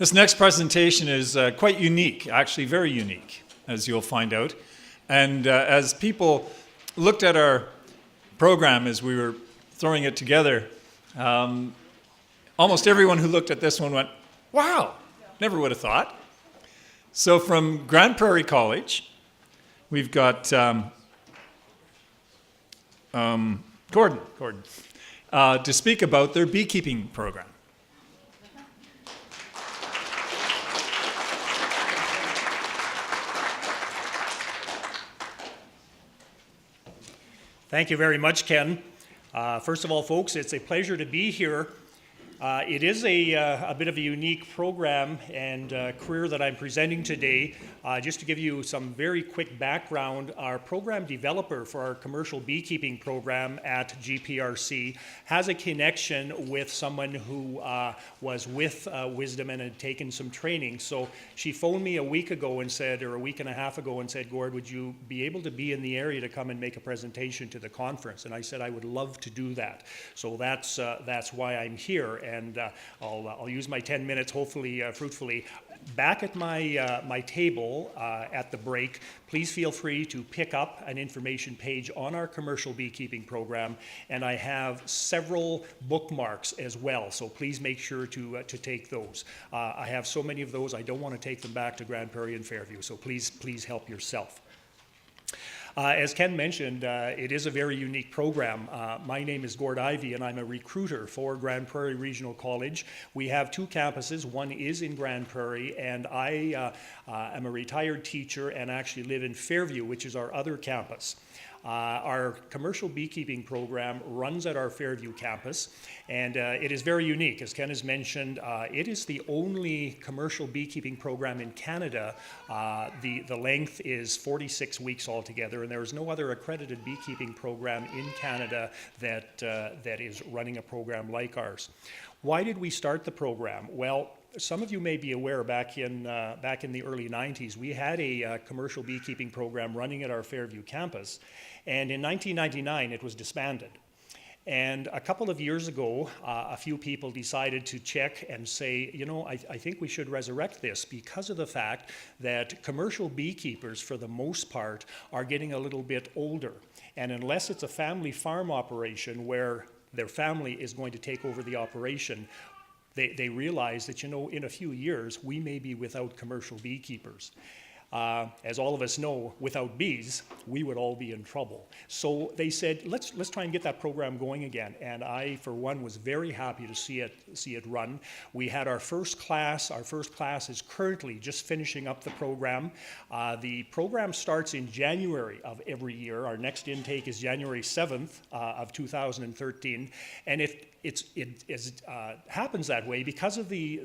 This next presentation is quite unique, actually very unique, as you'll find out. And as people looked at our program as we were throwing it together, almost everyone who looked at this one went, wow, never would have thought. So from Grand Prairie College, we've got Gordon to speak about their beekeeping program. Thank you very much, Ken. First of all, folks, it's a pleasure to be here. It is a bit of a unique program and career that I'm presenting today. Just to give you some very quick background, our program developer for our commercial beekeeping program at GPRC has a connection with someone who was with Wisdom and had taken some training. So she phoned me a week ago and said, or a week and a half ago, and said, Gord, would you be able to be in the area to come and make a presentation to the conference? And I said, I would love to do that. So that's why I'm here. And I'll use my 10 minutes, hopefully fruitfully. Back at my table at the break, please feel free to pick up an information page on our commercial beekeeping program, and I have several bookmarks as well, so please make sure to take those. I have so many of those, I don't want to take them back to Grand Prairie and Fairview, so please help yourself. As Ken mentioned, it is a very unique program. My name is Gord Ivey, and I'm a recruiter for Grand Prairie Regional College. We have two campuses. One is in Grand Prairie, and I am a retired teacher and actually live in Fairview, which is our other campus. Our commercial beekeeping program runs at our Fairview campus, and it is very unique. As Ken has mentioned, it is the only commercial beekeeping program in Canada. The length is 46 weeks altogether, and there is no other accredited beekeeping program in Canada that is running a program like ours. Why did we start the program? Well, some of you may be aware back in the early 90s, we had a commercial beekeeping program running at our Fairview campus, and in 1999 it was disbanded. And a couple of years ago, a few people decided to check and say, you know, I think we should resurrect this because of the fact that commercial beekeepers, for the most part, are getting a little bit older. And unless it's a family farm operation where their family is going to take over the operation, they realize that, you know, in a few years, we may be without commercial beekeepers. As all of us know, without bees, we would all be in trouble. So they said, let's try and get that program going again. And I, for one, was very happy to see it run. We had our first class. Our first class is currently just finishing up the program. The program starts in January of every year. Our next intake is January 7th of 2013. And it happens that way because of the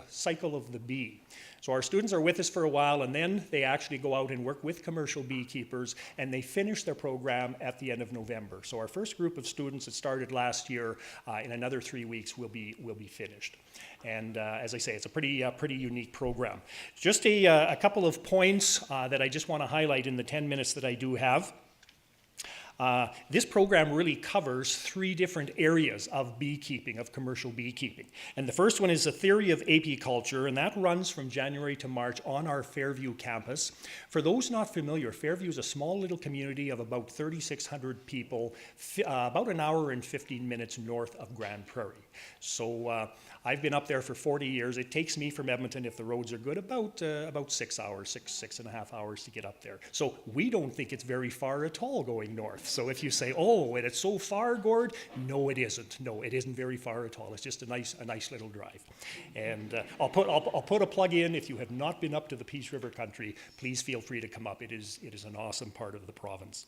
cycle of the bee. So our students are with us for a while, and then they actually go out and work with commercial beekeepers, and they finish their program at the end of November. So our first group of students that started last year, in another 3 weeks, will be finished. And as I say, it's a pretty unique program. Just a couple of points that I just want to highlight in the 10 minutes that I do have. This program really covers three different areas of beekeeping, of commercial beekeeping. And the first one is the theory of apiculture, and that runs from January to March on our Fairview campus. For those not familiar, Fairview is a small little community of about 3,600 people, about an hour and 15 minutes north of Grand Prairie. So I've been up there for 40 years. It takes me from Edmonton, if the roads are good, about 6 hours, six and a half hours to get up there. So we don't think it's very far at all going north. So if you say, oh, and it's so far, Gord, no, it isn't. No, it isn't very far at all. It's just a nice little drive. And I'll put a plug in. If you have not been up to the Peace River country, please feel free to come up. It is an awesome part of the province.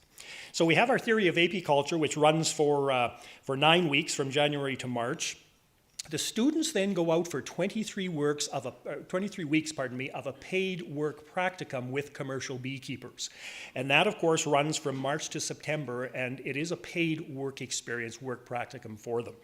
So we have our theory of apiculture, which runs for 9 weeks from January to March. The students then go out for 23 weeks of a paid work practicum with commercial beekeepers. And that, of course, runs from March to September, and it is a paid work experience, work practicum for them.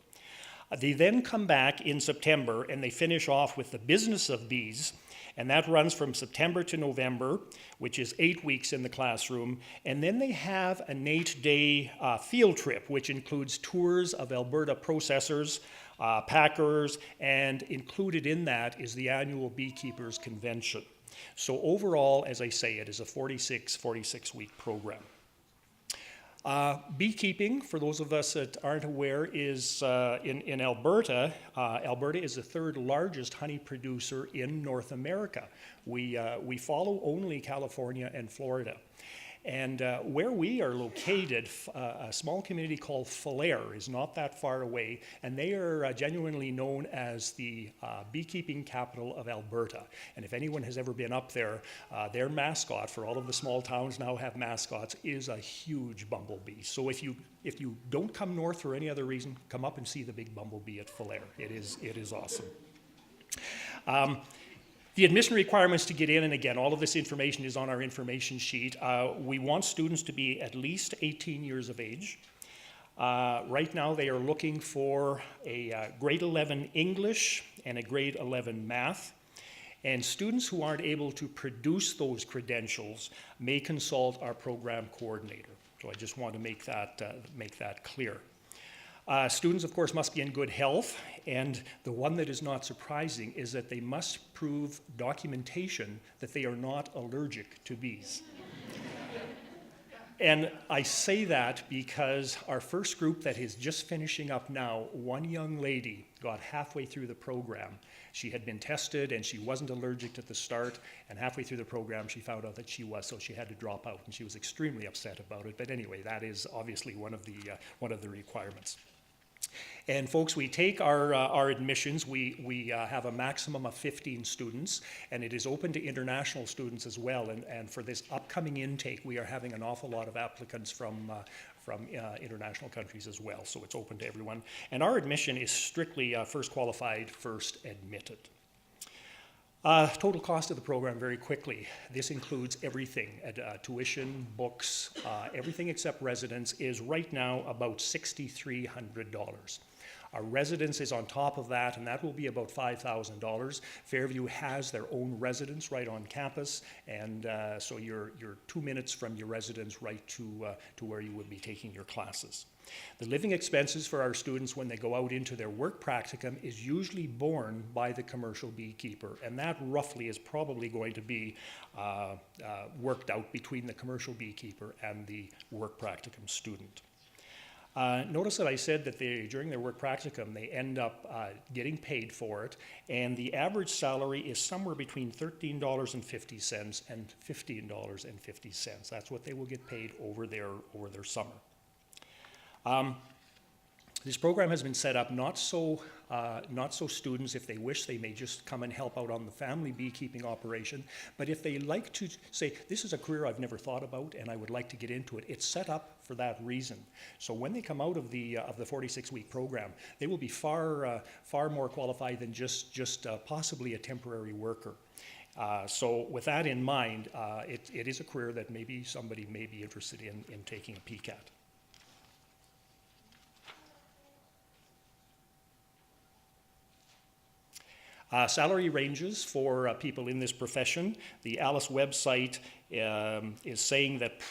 They then come back in September, and they finish off with the business of bees, and that runs from September to November, which is 8 weeks in the classroom. And then they have an 8-day field trip, which includes tours of Alberta processors, packers, and included in that is the annual Beekeepers Convention. So overall, as I say, it is a 46-week program. Beekeeping, for those of us that aren't aware, is in Alberta. Alberta is the third largest honey producer in North America. We follow only California and Florida. And where we are located, a small community called Falher is not that far away, and they are genuinely known as the beekeeping capital of Alberta. And if anyone has ever been up there, their mascot, for all of the small towns now have mascots, is a huge bumblebee. So if you don't come north for any other reason, come up and see the big bumblebee at Falher. It is awesome. The admission requirements to get in, and again, all of this information is on our information sheet. We want students to be at least 18 years of age. Right now, they are looking for a grade 11 English and a grade 11 math. And students who aren't able to produce those credentials may consult our program coordinator. So I just want to make that clear. Students, of course, must be in good health, and the one that is not surprising is that they must prove documentation that they are not allergic to bees. And I say that because our first group that is just finishing up now, one young lady got halfway through the program. She had been tested and she wasn't allergic at the start, and halfway through the program she found out that she was, so she had to drop out, and she was extremely upset about it. But anyway, that is obviously one of the requirements. And folks, we take our admissions, we have a maximum of 15 students, and it is open to international students as well. And for this upcoming intake, we are having an awful lot of applicants from international countries as well, so it's open to everyone. And our admission is strictly first qualified, first admitted. Total cost of the program, very quickly. This includes everything, tuition, books, everything except residence is right now about $6,300. Our residence is on top of that, and that will be about $5,000. Fairview has their own residence right on campus, and so you're 2 minutes from your residence right to where you would be taking your classes. The living expenses for our students when they go out into their work practicum is usually borne by the commercial beekeeper, and that roughly is probably going to be worked out between the commercial beekeeper and the work practicum student. Notice that I said that during their work practicum, they end up getting paid for it, and the average salary is somewhere between $13.50 and $15.50. That's what they will get paid over their summer. This program has been set up not so students, if they wish, they may just come and help out on the family beekeeping operation. But if they like to say, this is a career I've never thought about and I would like to get into it, it's set up for that reason. So when they come out of the 46-week program, they will be far more qualified than just possibly a temporary worker. So with that in mind, it is a career that maybe somebody may be interested in taking a peek at. Salary ranges for people in this profession. The Alice website is saying that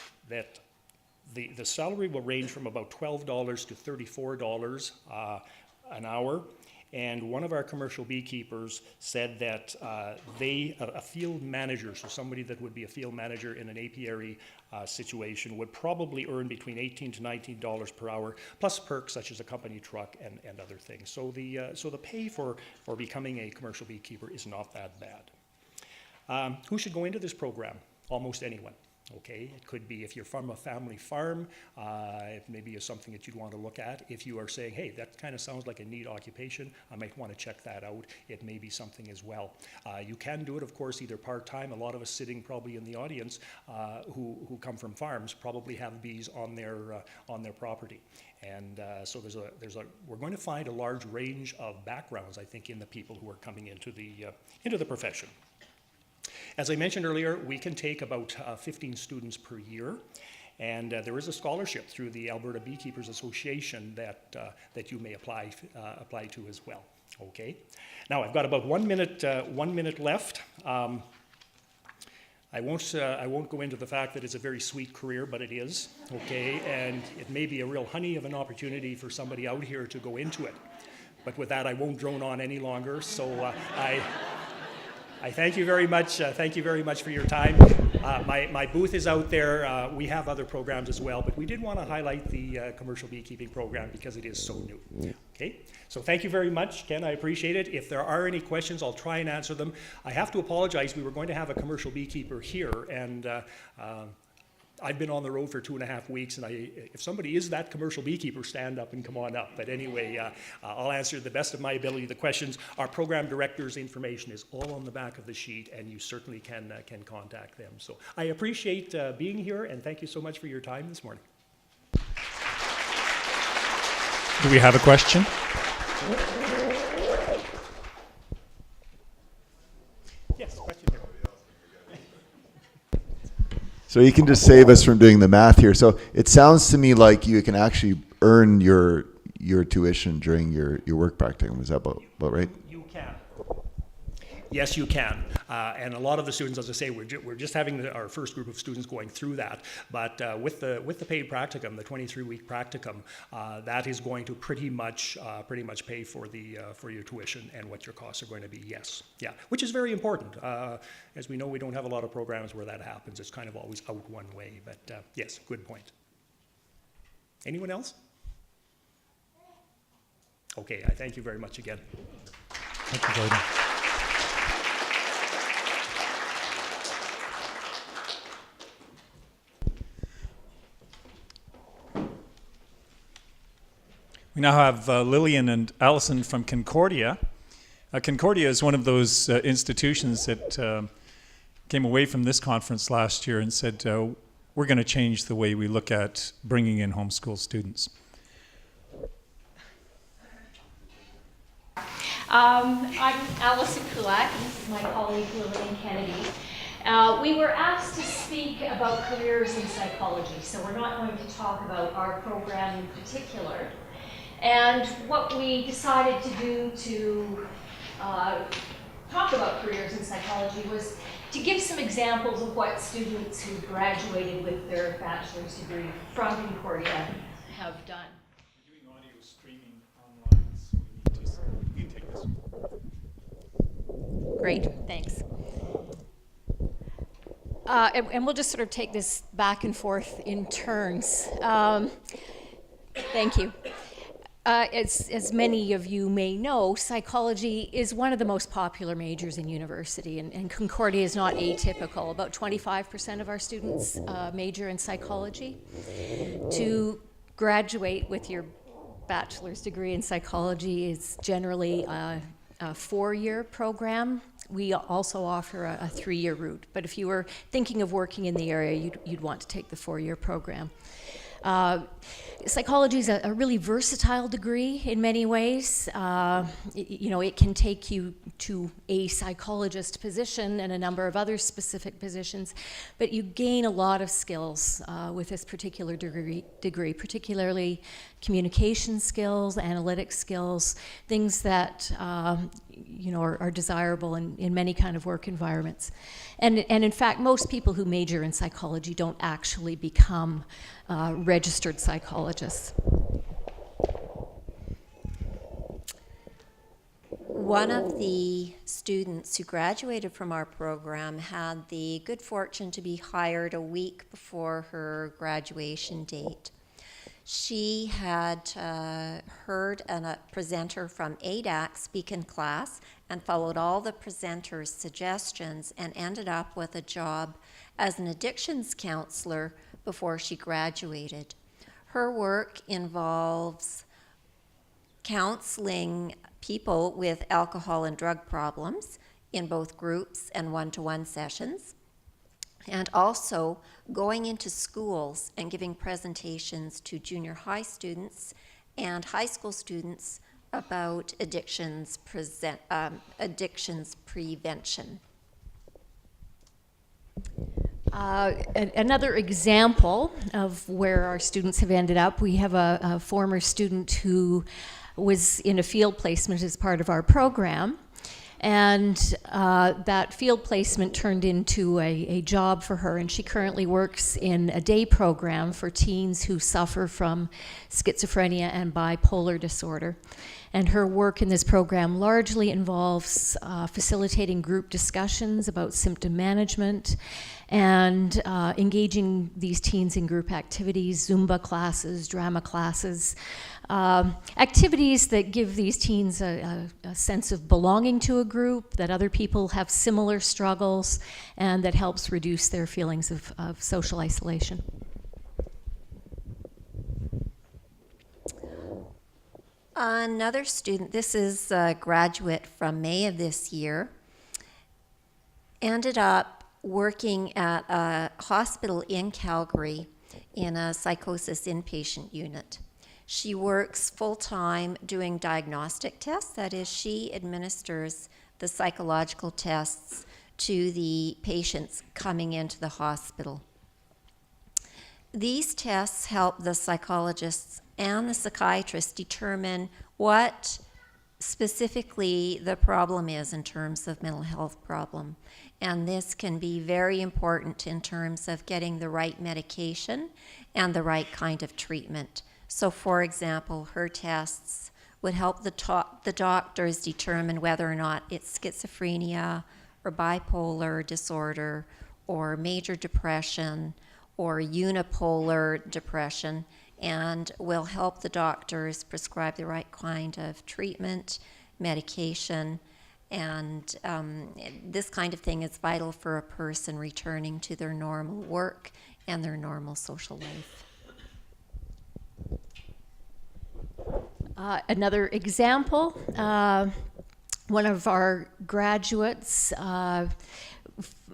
the salary will range from about $12 to $34 an hour. And one of our commercial beekeepers said that a field manager, so somebody that would be a field manager in an apiary situation, would probably earn between $18 to $19 per hour, plus perks such as a company truck and other things. So the pay for becoming a commercial beekeeper is not that bad. Who should go into this program? Almost anyone. Okay, it could be if you're from a family farm, it maybe is something that you'd want to look at. If you are saying, hey, that kind of sounds like a neat occupation, I might want to check that out, it may be something as well. You can do it, of course, either part-time. A lot of us sitting probably in the audience who come from farms probably have bees on their property. And so we're going to find a large range of backgrounds, I think, in the people who are coming into the profession. As I mentioned earlier, we can take about 15 students per year, and there is a scholarship through the Alberta Beekeepers Association that you may apply to as well. Okay. Now I've got about 1 minute left. I won't go into the fact that it's a very sweet career, but it is. Okay, and it may be a real honey of an opportunity for somebody out here to go into it. But with that, I won't drone on any longer. So I thank you very much. Thank you very much for your time. My booth is out there. We have other programs as well, but we did want to highlight the commercial beekeeping program because it is so new. Okay, so thank you very much, Ken. I appreciate it. If there are any questions, I'll try and answer them. I have to apologize. We were going to have a commercial beekeeper here, and I've been on the road for 2.5 weeks, and if somebody is that commercial beekeeper, stand up and come on up. But anyway, I'll answer to the best of my ability the questions. Our program director's information is all on the back of the sheet, and you certainly can contact them. So I appreciate being here, and thank you so much for your time this morning. Do we have a question? Yes, question here. So you can just save us from doing the math here. So it sounds to me like you can actually earn your tuition during your work practicum. Is that about right? You can. Yes, you can. And a lot of the students, as I say, we're just having our first group of students going through that. But with the paid practicum, the 23-week practicum, that is going to pretty much pay for your tuition and what your costs are going to be. Yes, yeah, which is very important. As we know, we don't have a lot of programs where that happens. It's kind of always out one way. But yes, good point. Anyone else? Okay, I thank you very much again. Thank you, Gordon. We now have Lillian and Allison from Concordia. Concordia is one of those institutions that came away from this conference last year and said, we're going to change the way we look at bringing in homeschool students. I'm Alyssa Kulak, and this is my colleague Lillian Kennedy. We were asked to speak about careers in psychology, so we're not going to talk about our program in particular. And what we decided to do to talk about careers in psychology was to give some examples of what students who graduated with their bachelor's degree from Concordia have done. We're doing audio streaming online, so we need to take this. Great, thanks. And we'll just sort of take this back and forth in turns. Thank you. As many of you may know, psychology is one of the most popular majors in university, and Concordia is not atypical. About 25% of our students major in psychology. To graduate with your bachelor's degree in psychology is generally a 4-year program. We also offer a 3-year route, but if you were thinking of working in the area, you'd want to take the 4-year program. Psychology is a really versatile degree in many ways. It can take you to a psychologist position and a number of other specific positions, but you gain a lot of skills with this particular degree, particularly communication skills, analytic skills, things that are desirable in many kind of work environments. And in fact, most people who major in psychology don't actually become registered psychologists. One of the students who graduated from our program had the good fortune to be hired a week before her graduation date. She had heard a presenter from ADAC speak in class and followed all the presenter's suggestions and ended up with a job as an addictions counselor before she graduated. Her work involves counseling people with alcohol and drug problems in both groups and one-to-one sessions, and also going into schools and giving presentations to junior high students and high school students about addictions prevention. Another example of where our students have ended up, we have a former student who was in a field placement as part of our program, and that field placement turned into a job for her, and she currently works in a day program for teens who suffer from schizophrenia and bipolar disorder. And her work in this program largely involves facilitating group discussions about symptom management and engaging these teens in group activities, Zumba classes, drama classes, activities that give these teens a sense of belonging to a group, that other people have similar struggles, and that helps reduce their feelings of social isolation. Another student, this is a graduate from May of this year, ended up working at a hospital in Calgary in a psychosis inpatient unit. She works full-time doing diagnostic tests. That is, she administers the psychological tests to the patients coming into the hospital. These tests help the psychologists and the psychiatrists determine what specifically the problem is in terms of mental health problem. And this can be very important in terms of getting the right medication and the right kind of treatment. So for example, her tests would help the doctors determine whether or not it's schizophrenia or bipolar disorder or major depression or unipolar depression, and will help the doctors prescribe the right kind of treatment, medication, and this kind of thing is vital for a person returning to their normal work and their normal social life. Another example, one of our graduates,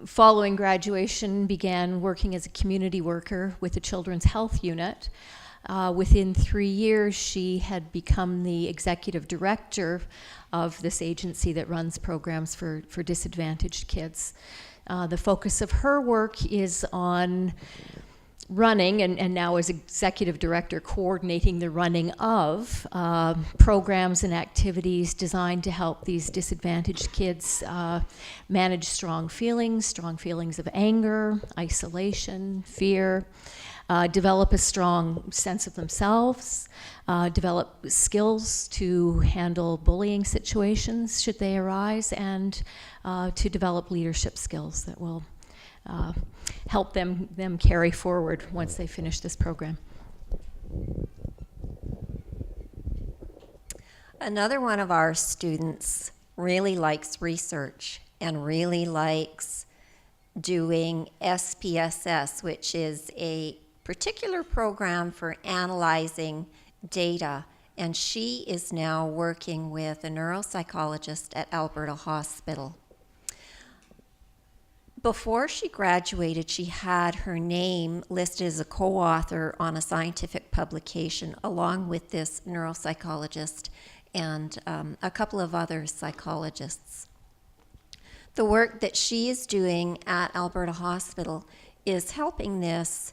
following graduation, began working as a community worker with the Children's Health Unit. Within 3 years, she had become the executive director of this agency that runs programs for disadvantaged kids. The focus of her work is on running, and now as executive director, coordinating the running of programs and activities designed to help these disadvantaged kids manage strong feelings of anger, isolation, fear, develop a strong sense of themselves, develop skills to handle bullying situations should they arise, and to develop leadership skills that will help them carry forward once they finish this program. Another one of our students really likes research and really likes doing SPSS, which is a particular program for analyzing data, and she is now working with a neuropsychologist at Alberta Hospital. Before she graduated, she had her name listed as a co-author on a scientific publication along with this neuropsychologist and a couple of other psychologists. The work that she is doing at Alberta Hospital is helping this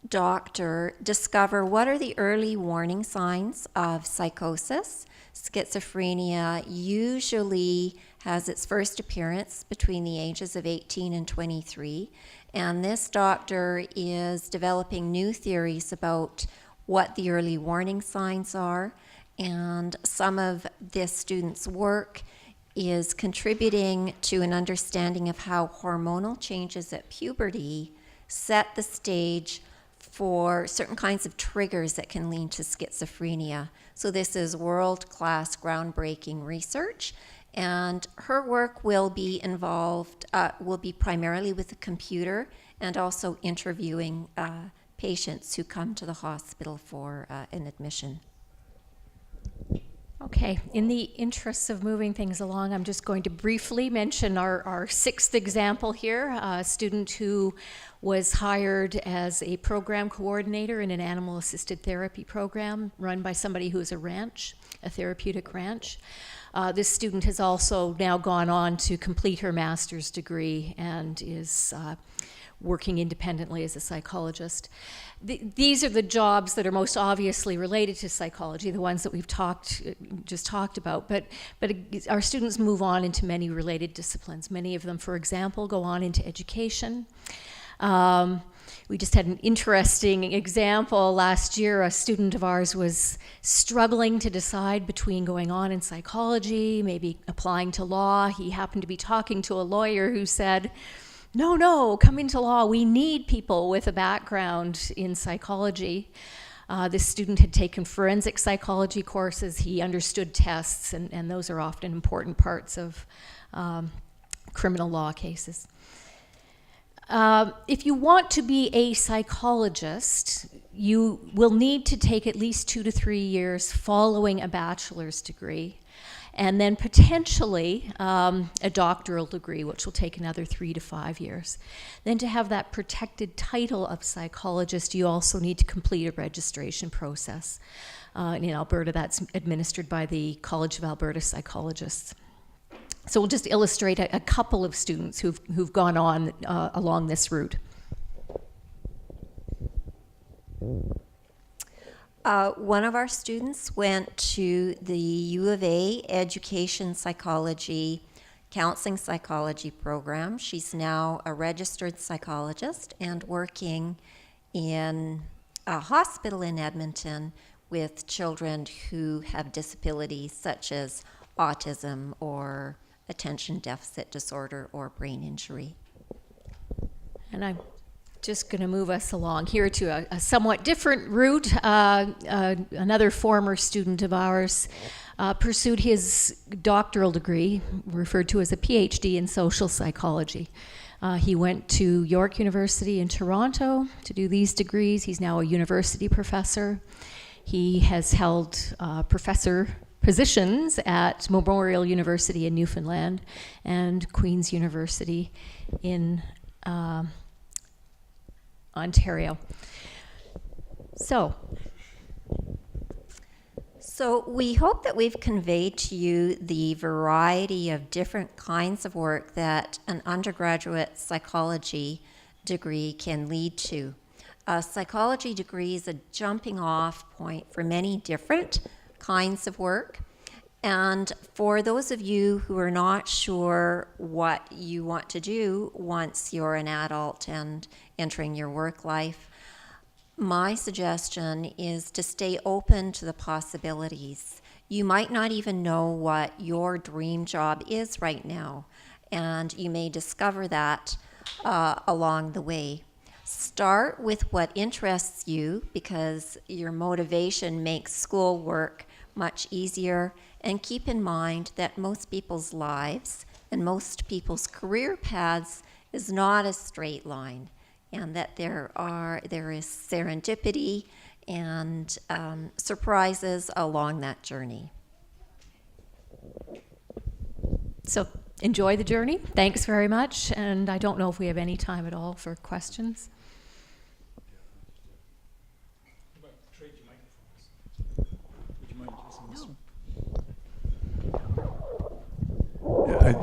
doctor discover what are the early warning signs of psychosis. Schizophrenia usually has its first appearance between the ages of 18 and 23, and this doctor is developing new theories about what the early warning signs are, and some of this student's work is contributing to an understanding of how hormonal changes at puberty set the stage for certain kinds of triggers that can lead to schizophrenia. So this is world-class, groundbreaking research, and her work will be involved, will be primarily with the computer and also interviewing patients who come to the hospital for an admission. Okay, in the interests of moving things along, I'm just going to briefly mention our sixth example here, a student who was hired as a program coordinator in an animal-assisted therapy program run by somebody who's a therapeutic ranch. This student has also now gone on to complete her master's degree and is working independently as a psychologist. These are the jobs that are most obviously related to psychology, the ones that we've just talked about, but our students move on into many related disciplines. Many of them, for example, go on into education. We just had an interesting example last year. A student of ours was struggling to decide between going on in psychology, maybe applying to law. He happened to be talking to a lawyer who said, no, come into law. We need people with a background in psychology. This student had taken forensic psychology courses. He understood tests, and those are often important parts of criminal law cases. If you want to be a psychologist, you will need to take at least 2 to 3 years following a bachelor's degree, and then potentially a doctoral degree, which will take another 3 to 5 years. Then to have that protected title of psychologist, you also need to complete a registration process. In Alberta, that's administered by the College of Alberta Psychologists. So we'll just illustrate a couple of students who've gone on along this route. One of our students went to the U of A Education Psychology, Counseling Psychology program. She's now a registered psychologist and working in a hospital in Edmonton with children who have disabilities such as autism or attention deficit disorder or brain injury. And I'm just going to move us along here to a somewhat different route. Another former student of ours pursued his doctoral degree, referred to as a PhD in social psychology. He went to York University in Toronto to do these degrees. He's now a university professor. He has held professor positions at Memorial University in Newfoundland and Queen's University in Ontario. So we hope that we've conveyed to you the variety of different kinds of work that an undergraduate psychology degree can lead to. A psychology degree is a jumping off point for many different kinds of work. And for those of you who are not sure what you want to do once you're an adult and entering your work life, my suggestion is to stay open to the possibilities. You might not even know what your dream job is right now, and you may discover that along the way. Start with what interests you, because your motivation makes schoolwork much easier, and keep in mind that most people's lives and most people's career paths is not a straight line, and that there is serendipity and surprises along that journey. So enjoy the journey. Thanks very much. And I don't know if we have any time at all for questions.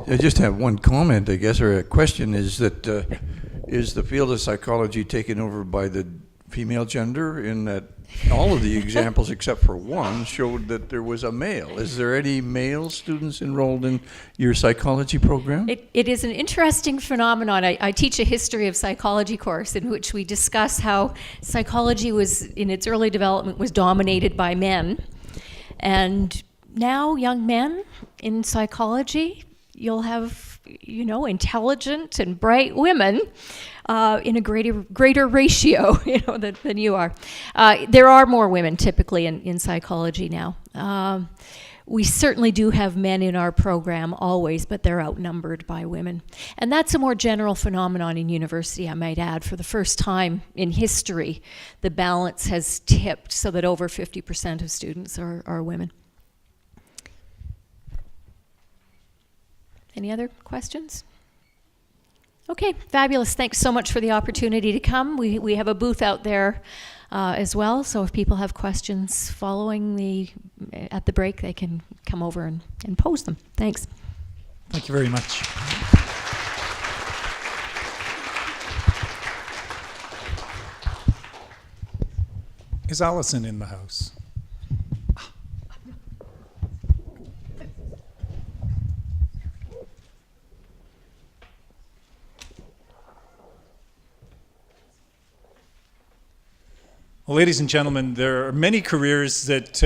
I just have one comment, I guess, or a question, is that is the field of psychology taken over by the female gender, in that all of the examples except for one showed that there was a male? Is there any male students enrolled in your psychology program? It is an interesting phenomenon. I teach a history of psychology course in which we discuss how psychology was, in its early development, was dominated by men. And now young men in psychology, you'll have, intelligent and bright women in a greater ratio, than you are. There are more women typically in psychology now. We certainly do have men in our program always, but they're outnumbered by women. And that's a more general phenomenon in university, I might add. For the first time in history, the balance has tipped so that over 50% of students are women. Any other questions? Okay, fabulous. Thanks so much for the opportunity to come. We have a booth out there as well, so if people have questions following at the break, they can come over and pose them. Thanks. Thank you very much. Is Allison in the house? Well, ladies and gentlemen, there are many careers that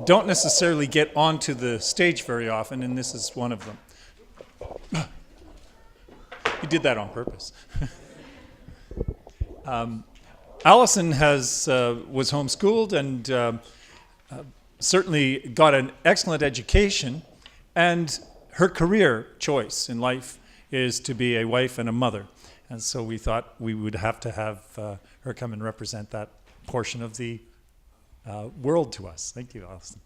don't necessarily get onto the stage very often, and this is one of them. You did that on purpose. Allison was homeschooled and certainly got an excellent education, and her career choice in life is to be a wife and a mother. And so we thought we would have to have her come and represent that portion of the world to us. Thank you, Allison.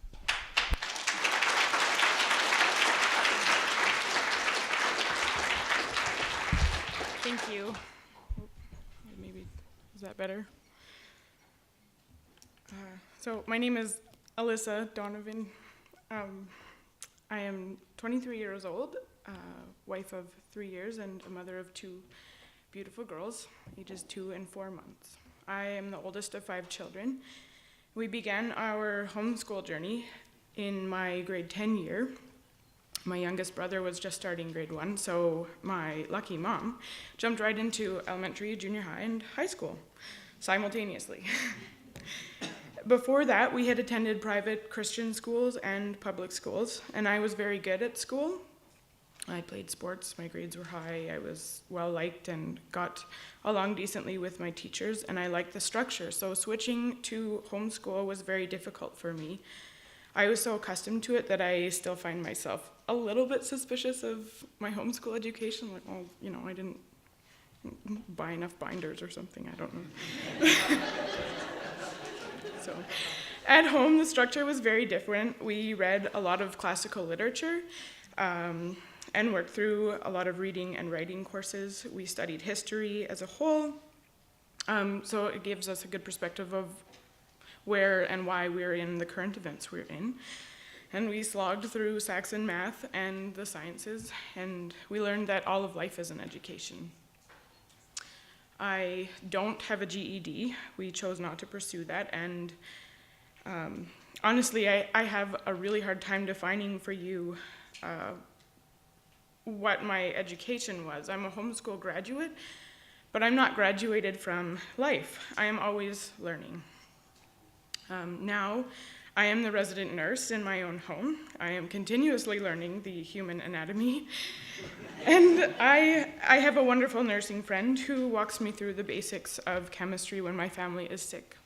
Thank you. Maybe, is that better? So my name is Alyssa Donovan. I am 23 years old, wife of 3 years, and a mother of 2 beautiful girls, ages 2 and 4 months. I am the oldest of 5 children. We began our homeschool journey in my grade 10 year. My youngest brother was just starting grade 1, so my lucky mom jumped right into elementary, junior high, and high school simultaneously. Before that, we had attended private Christian schools and public schools, and I was very good at school. I played sports, my grades were high, I was well liked and got along decently with my teachers, and I liked the structure. So switching to homeschool was very difficult for me. I was so accustomed to it that I still find myself a little bit suspicious of my homeschool education. Like, oh, you know, I didn't buy enough binders or something, I don't know. So, at home, the structure was very different. We read a lot of classical literature, and worked through a lot of reading and writing courses. We studied history as a whole, so it gives us a good perspective of where and why we're in the current events we're in. And we slogged through Saxon math and the sciences, and we learned that all of life is an education. I don't have a GED. We chose not to pursue that, and honestly, I have a really hard time defining for you what my education was. I'm a homeschool graduate, but I'm not graduated from life. I am always learning. Now, I am the resident nurse in my own home. I am continuously learning the human anatomy. And I have a wonderful nursing friend who walks me through the basics of chemistry when my family is sick.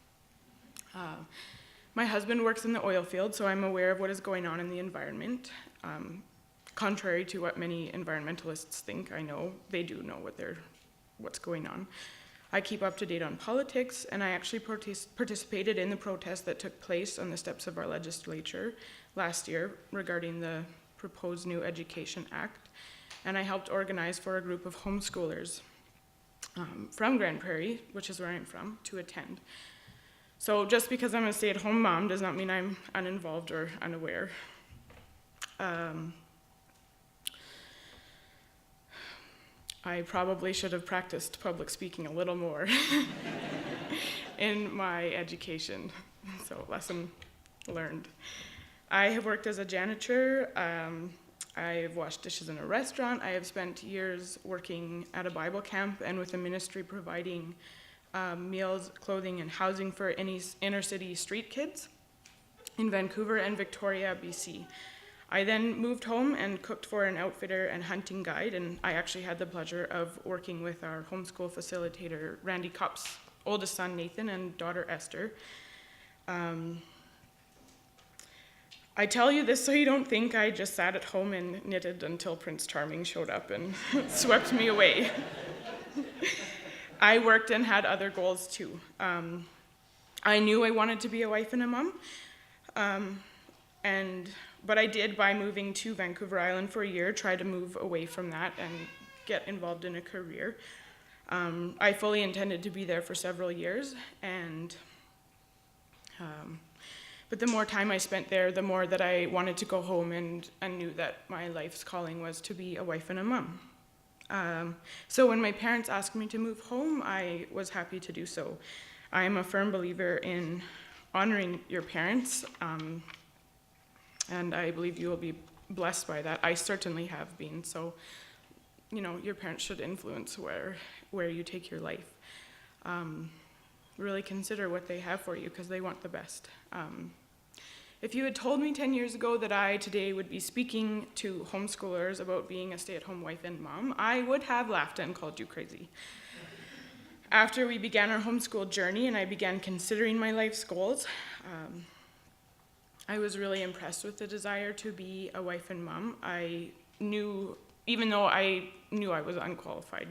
My husband works in the oil field, so I'm aware of what is going on in the environment. Contrary to what many environmentalists think, I know they do know what's going on. I keep up to date on politics, and I actually participated in the protest that took place on the steps of our legislature last year regarding the proposed new Education Act, and I helped organize for a group of homeschoolers from Grande Prairie, which is where I'm from, to attend. So just because I'm a stay-at-home mom does not mean I'm uninvolved or unaware. I probably should have practiced public speaking a little more in my education, so lesson learned. I have worked as a janitor. I have washed dishes in a restaurant. I have spent years working at a Bible camp and with a ministry providing meals, clothing, and housing for any inner city street kids in Vancouver and Victoria, BC. I then moved home and cooked for an outfitter and hunting guide, and I actually had the pleasure of working with our homeschool facilitator, Randy Kopp's oldest son, Nathan, and daughter, Esther. I tell you this so you don't think I just sat at home and knitted until Prince Charming showed up and swept me away. I worked and had other goals too. I knew I wanted to be a wife and a mom, but I did, by moving to Vancouver Island for a year, try to move away from that and get involved in a career. I fully intended to be there for several years, but the more time I spent there, the more that I wanted to go home and knew that my life's calling was to be a wife and a mom. So when my parents asked me to move home, I was happy to do so. I am a firm believer in honoring your parents, and I believe you will be blessed by that. I certainly have been. So, you know, your parents should influence where you take your life. really consider what they have for you because they want the best. If you had told me 10 years ago that I today would be speaking to homeschoolers about being a stay-at-home wife and mom, I would have laughed and called you crazy. After we began our homeschool journey and I began considering my life's goals, I was really impressed with the desire to be a wife and mom. I knew, even though I knew I was unqualified,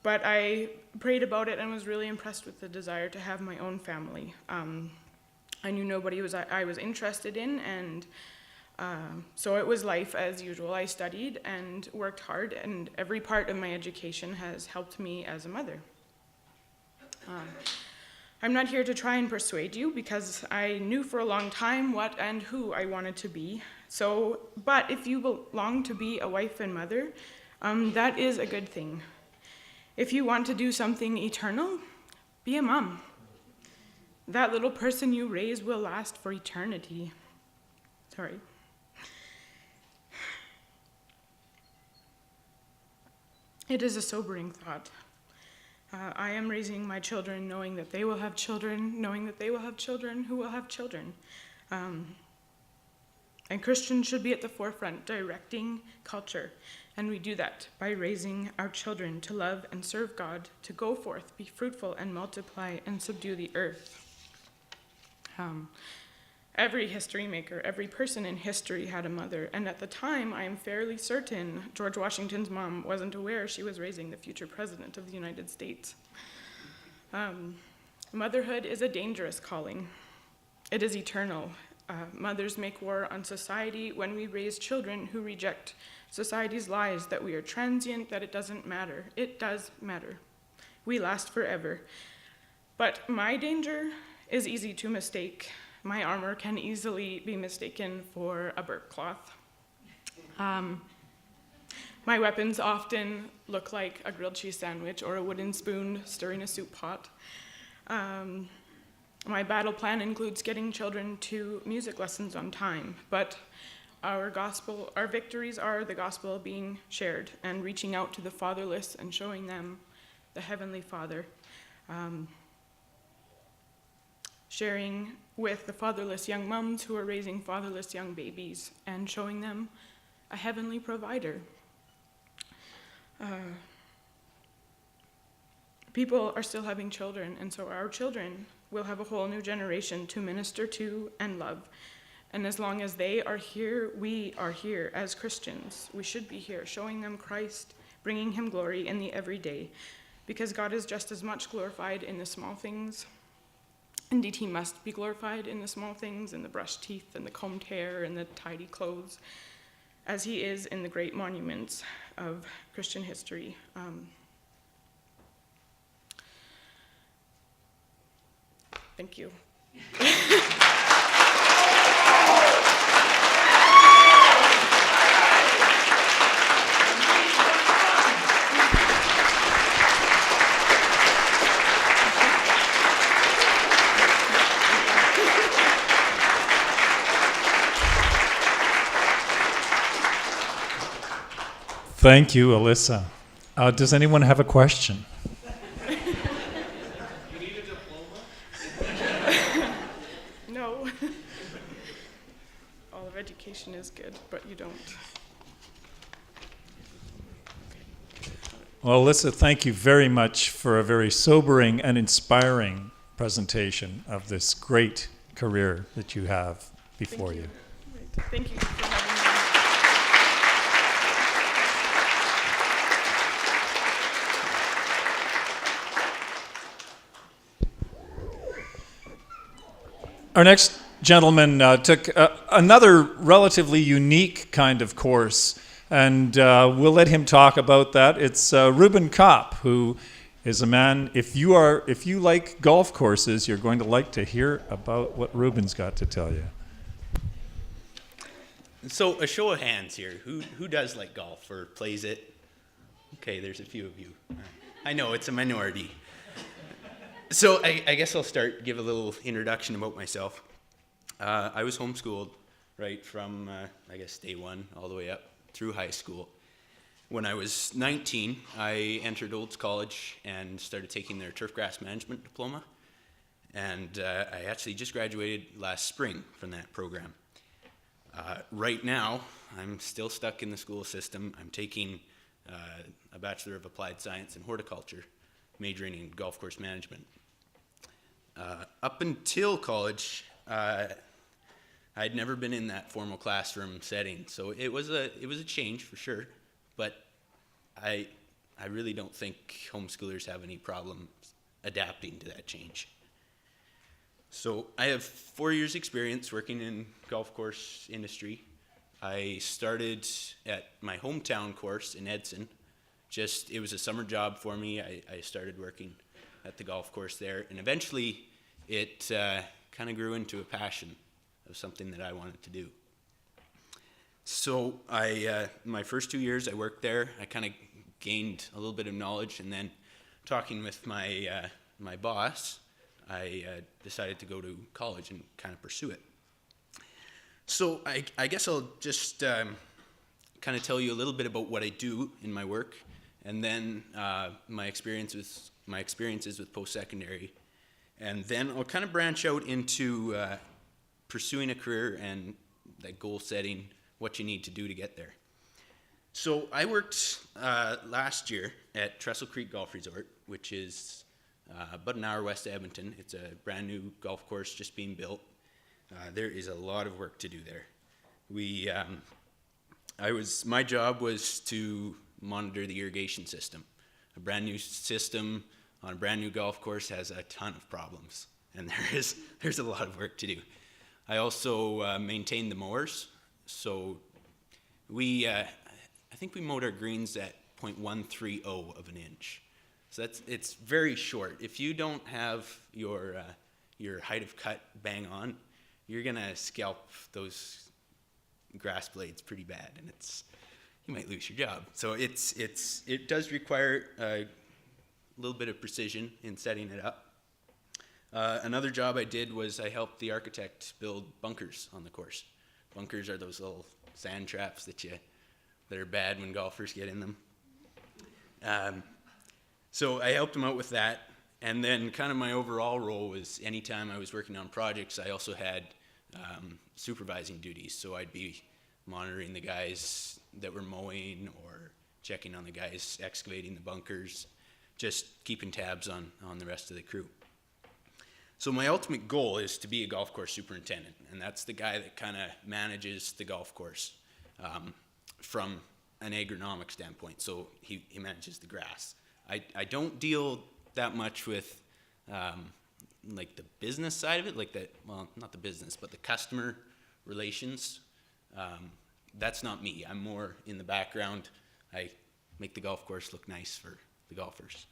but I prayed about it and was really impressed with the desire to have my own family. I knew nobody I was interested in, and so it was life as usual. I studied and worked hard, and every part of my education has helped me as a mother. I'm not here to try and persuade you because I knew for a long time what and who I wanted to be. But if you belong to be a wife and mother, that is a good thing. If you want to do something eternal, be a mom. That little person you raise will last for eternity. Sorry. It is a sobering thought. I am raising my children knowing that they will have children, knowing that they will have children who will have children. And Christians should be at the forefront directing culture. And we do that by raising our children to love and serve God, to go forth, be fruitful and multiply and subdue the earth. Every history maker, every person in history had a mother. And at the time, I am fairly certain George Washington's mom wasn't aware she was raising the future president of the United States. Motherhood is a dangerous calling. It is eternal. Mothers make war on society when we raise children who reject society's lies that we are transient, that it doesn't matter. It does matter. We last forever. But my danger is easy to mistake. My armor can easily be mistaken for a burp cloth. My weapons often look like a grilled cheese sandwich or a wooden spoon stirring a soup pot. My battle plan includes getting children to music lessons on time, but our victories are the gospel being shared and reaching out to the fatherless and showing them the Heavenly Father. Sharing with the fatherless young moms who are raising fatherless young babies and showing them a heavenly provider. People are still having children, and so our children will have a whole new generation to minister to and love. And as long as they are here, we are here as Christians. We should be here, showing them Christ, bringing him glory in the everyday, because God is just as much glorified in the small things. Indeed, he must be glorified in the small things, in the brushed teeth and the combed hair and the tidy clothes, as he is in the great monuments of Christian history. Thank you. Thank you, Alyssa. Does anyone have a question? You need a diploma? No. All of education is good, but you don't. Well, Alyssa, thank you very much for a very sobering and inspiring presentation of this great career that you have before you. Thank you for having me. Our next gentleman took another relatively unique kind of course, and we'll let him talk about that. It's Ruben Kopp, who is a man, if you like golf courses, you're going to like to hear about what Ruben's got to tell you. So a show of hands here. Who does like golf or plays it? Okay, there's a few of you. I know, it's a minority. So I guess I'll give a little introduction about myself. I was homeschooled right from, I guess, day one all the way up through high school. When I was 19, I entered Olds College and started taking their turfgrass management diploma. And I actually just graduated last spring from that program. Right now, I'm still stuck in the school system. I'm taking a Bachelor of Applied Science in Horticulture, majoring in golf course management. Up until college, I'd never been in that formal classroom setting, so it was a change for sure. But I really don't think homeschoolers have any problems adapting to that change. So I have 4 years experience working in golf course industry. I started at my hometown course in Edson. It was a summer job for me. I started working at the golf course there, and eventually it kind of grew into a passion of something that I wanted to do. So my first 2 years I worked there, I kind of gained a little bit of knowledge, and then talking with my boss, I decided to go to college and kind of pursue it. So I guess I'll just kind of tell you a little bit about what I do in my work, and then my experiences with post-secondary, and then I'll kind of branch out into pursuing a career and like goal setting, what you need to do to get there. So I worked last year at Trestle Creek Golf Resort, which is about an hour west of Edmonton. It's a brand new golf course just being built. There is a lot of work to do there. My job was to monitor the irrigation system. A brand new system on a brand new golf course has a ton of problems, and there's a lot of work to do. I also maintained the mowers. So I think we mowed our greens at 0.130 of an inch. So it's very short. If you don't have your height of cut bang on, you're gonna scalp those grass blades pretty bad, and you might lose your job. So it does require a little bit of precision in setting it up. Another job I did was I helped the architect build bunkers on the course. Bunkers are those little sand traps that are bad when golfers get in them. So I helped him out with that, and then kind of my overall role was anytime I was working on projects, I also had supervising duties. So I'd be monitoring the guys that were mowing or checking on the guys excavating the bunkers, just keeping tabs on the rest of the crew. So my ultimate goal is to be a golf course superintendent, and that's the guy that kind of manages the golf course from an agronomic standpoint. So he manages the grass. I don't deal that much with like the business side of it, not the business, but the customer relations. That's not me. I'm more in the background. I make the golf course look nice for the golfers.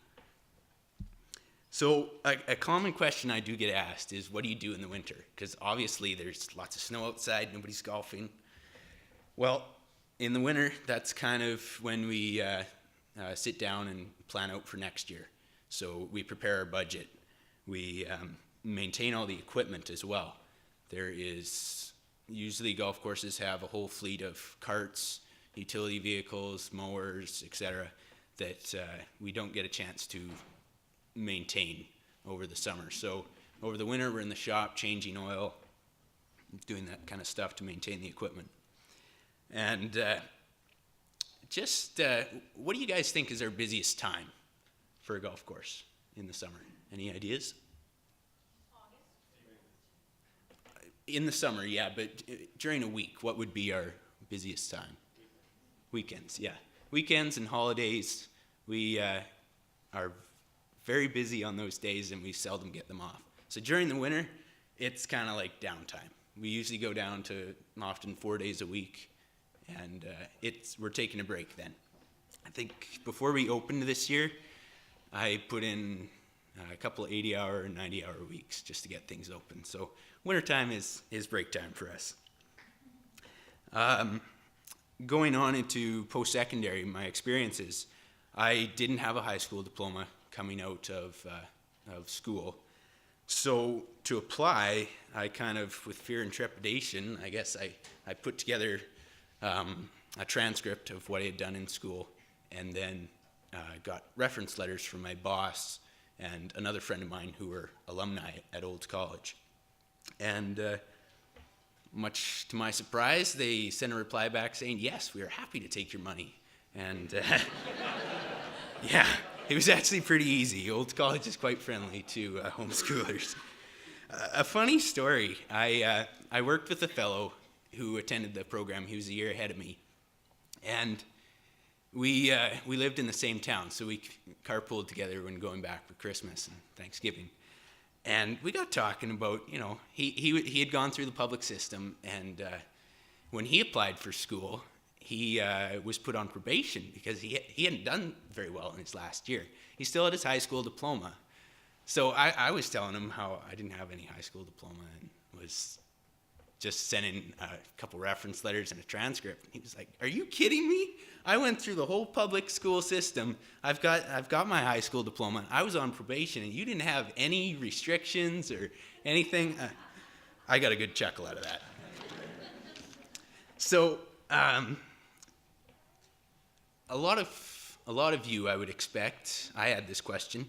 So a common question I do get asked is, what do you do in the winter? Because obviously there's lots of snow outside, nobody's golfing. Well, in the winter, that's kind of when we sit down and plan out for next year. So we prepare our budget. We maintain all the equipment as well. Usually golf courses have a whole fleet of carts, utility vehicles, mowers, etc., that we don't get a chance to maintain over the summer. So over the winter, we're in the shop changing oil, doing that kind of stuff to maintain the equipment. And what do you guys think is our busiest time for a golf course in the summer? Any ideas? In the summer, yeah, but during a week, what would be our busiest time? Weekends, yeah. Weekends and holidays, we are very busy on those days, and we seldom get them off. So during the winter, it's kind of like downtime. We usually go down to often 4 days a week, and we're taking a break then. I think before we opened this year, I put in a couple of 80-hour and 90-hour weeks just to get things open. So wintertime is break time for us. Going on into post-secondary, my experiences, I didn't have a high school diploma coming out of school. So to apply, I kind of, with fear and trepidation, I guess I put together a transcript of what I had done in school and then got reference letters from my boss and another friend of mine who were alumni at Olds College. And much to my surprise, they sent a reply back saying, yes, we are happy to take your money. And yeah, it was actually pretty easy. Olds College is quite friendly to homeschoolers. A funny story, I worked with a fellow who attended the program. He was a year ahead of me. And we lived in the same town, so we carpooled together when going back for Christmas and Thanksgiving. And we got talking about, you know, he had gone through the public system, and when he applied for school, he was put on probation because he hadn't done very well in his last year. He still had his high school diploma. So I was telling him how I didn't have any high school diploma and was just sending a couple reference letters and a transcript. He was like, "Are you kidding me? I went through the whole public school system. I've got my high school diploma. I was on probation, and you didn't have any restrictions or anything." I got a good chuckle out of that. So a lot of you, I would expect, I had this question.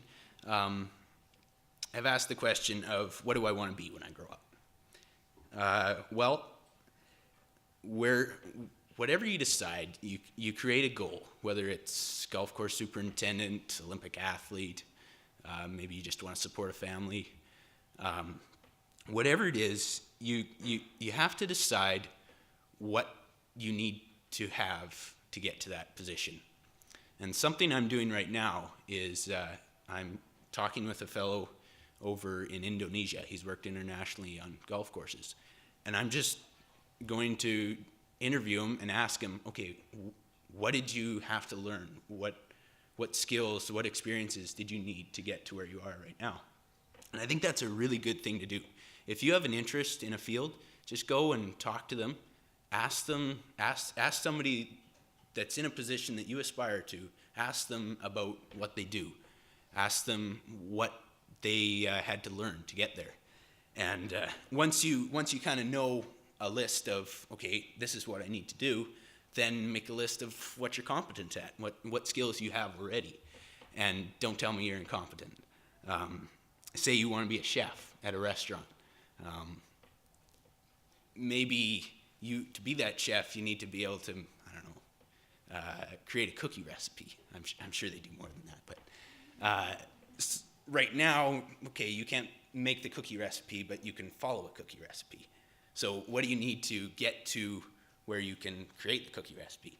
I've asked the question of, what do I want to be when I grow up? Well, whatever you decide, you create a goal, whether it's golf course superintendent, Olympic athlete, maybe you just want to support a family. Whatever it is, you have to decide what you need to have to get to that position. And something I'm doing right now is I'm talking with a fellow over in Indonesia. He's worked internationally on golf courses. And I'm just going to interview him and ask him, okay, what did you have to learn? What skills, what experiences did you need to get to where you are right now? And I think that's a really good thing to do. If you have an interest in a field, just go and talk to them. Ask somebody that's in a position that you aspire to, ask them about what they do. Ask them what they had to learn to get there. And once you kind of know a list of, okay, this is what I need to do, then make a list of what you're competent at, what skills you have already. And don't tell me you're incompetent. Say you want to be a chef at a restaurant. Maybe to be that chef, you need to be able to, I don't know, create a cookie recipe. I'm sure they do more than that. But right now, okay, you can't make the cookie recipe, but you can follow a cookie recipe. So what do you need to get to where you can create the cookie recipe?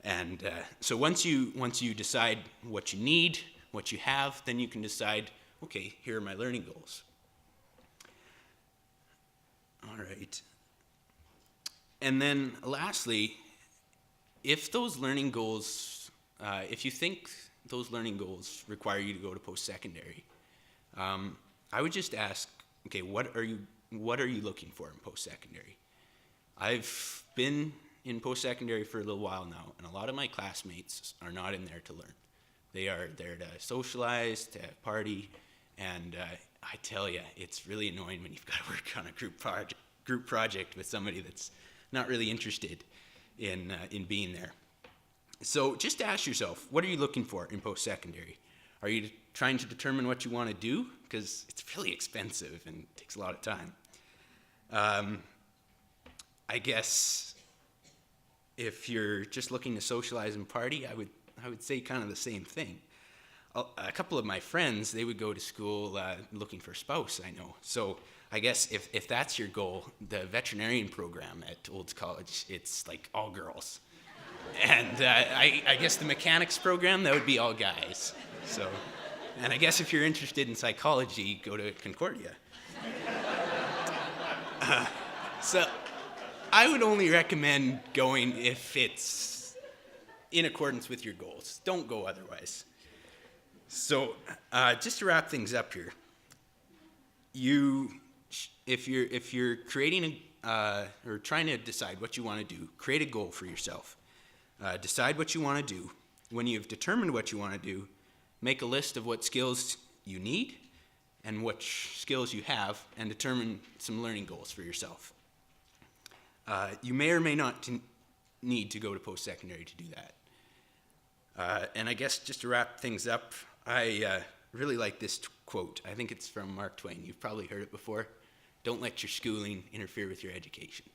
And so once you decide what you need, what you have, then you can decide, okay, here are my learning goals. All right. And then lastly, if those learning goals, if you think those learning goals require you to go to post-secondary, I would just ask, okay, what are you looking for in post-secondary? I've been in post-secondary for a little while now, and a lot of my classmates are not in there to learn. They are there to socialize, to party, and I tell you, it's really annoying when you've got to work on a group project with somebody that's not really interested in being there. So just ask yourself, what are you looking for in post-secondary? Are you trying to determine what you want to do? Because it's really expensive and takes a lot of time. I guess if you're just looking to socialize and party, I would say kind of the same thing. A couple of my friends, they would go to school looking for a spouse, I know. So I guess if that's your goal, the veterinarian program at Olds College, it's like all girls. And I guess the mechanics program, that would be all guys. So, and I guess if you're interested in psychology, go to Concordia. So I would only recommend going if it's in accordance with your goals. Don't go otherwise. So just to wrap things up here, if you're creating or trying to decide what you want to do, create a goal for yourself. Decide what you want to do. When you've determined what you want to do, make a list of what skills you need and what skills you have, and determine some learning goals for yourself. You may or may not need to go to post-secondary to do that. And I guess just to wrap things up, I really like this quote. I think it's from Mark Twain. You've probably heard it before. Don't let your schooling interfere with your education.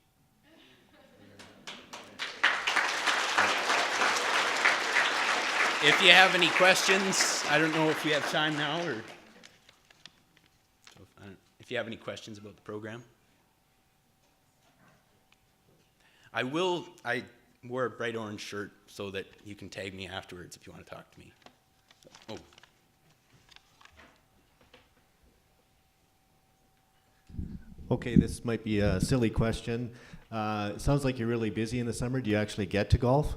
If you have any questions, I don't know if we have time now, or if you have any questions about the program. I wore a bright orange shirt so that you can tag me afterwards if you want to talk to me. Oh. Okay, this might be a silly question. It sounds like you're really busy in the summer. Do you actually get to golf?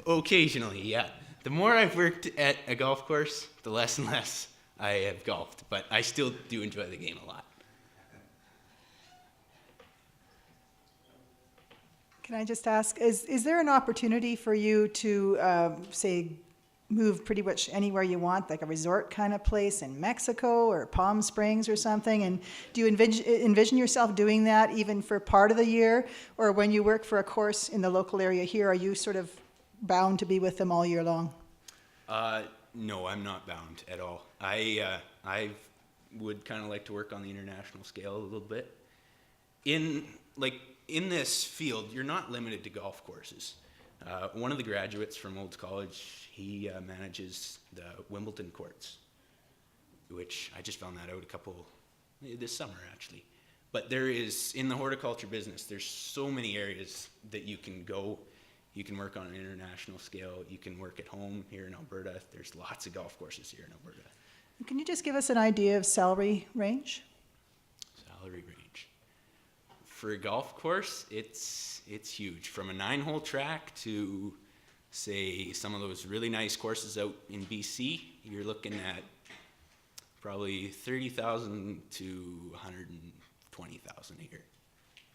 Occasionally, yeah. The more I've worked at a golf course, the less and less I have golfed, but I still do enjoy the game a lot. Can I just ask, is there an opportunity for you to, say, move pretty much anywhere you want, like a resort kind of place in Mexico or Palm Springs or something? And do you envision yourself doing that even for part of the year? Or when you work for a course in the local area here, are you sort of bound to be with them all year long? No, I'm not bound at all. I would kind of like to work on the international scale a little bit. In this field, you're not limited to golf courses. One of the graduates from Olds College, he manages the Wimbledon courts, which I just found that out this summer actually. But there is, in the horticulture business, there's so many areas that you can go. You can work on an international scale. You can work at home here in Alberta. There's lots of golf courses here in Alberta. Can you just give us an idea of salary range? Salary range. For a golf course, it's huge. From a 9-hole track to, say, some of those really nice courses out in BC, you're looking at probably $30,000 to $120,000 a year.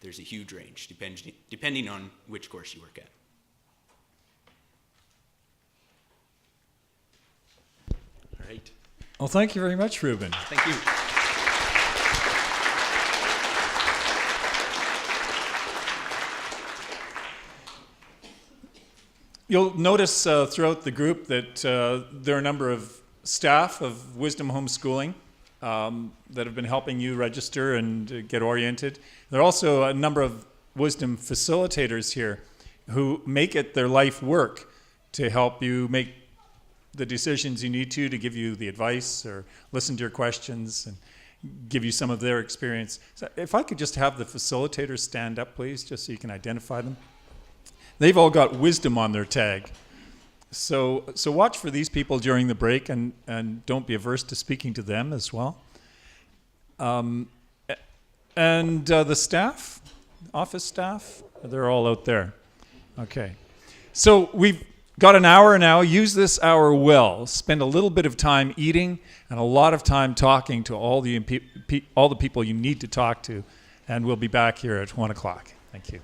There's a huge range, depending on which course you work at. All right. Well, thank you very much, Reuben. Thank you. You'll notice throughout the group that there are a number of staff of Wisdom Homeschooling that have been helping you register and get oriented. There are also a number of Wisdom facilitators here who make it their life work to help you make the decisions you need to give you the advice or listen to your questions and give you some of their experience. So if I could just have the facilitators stand up, please, just so you can identify them. They've all got wisdom on their tag. So watch for these people during the break and don't be averse to speaking to them as well. And the staff, office staff, they're all out there. Okay. So we've got an hour now. Use this hour well. Spend a little bit of time eating and a lot of time talking to all the people you need to talk to. And we'll be back here at 1 o'clock. Thank you.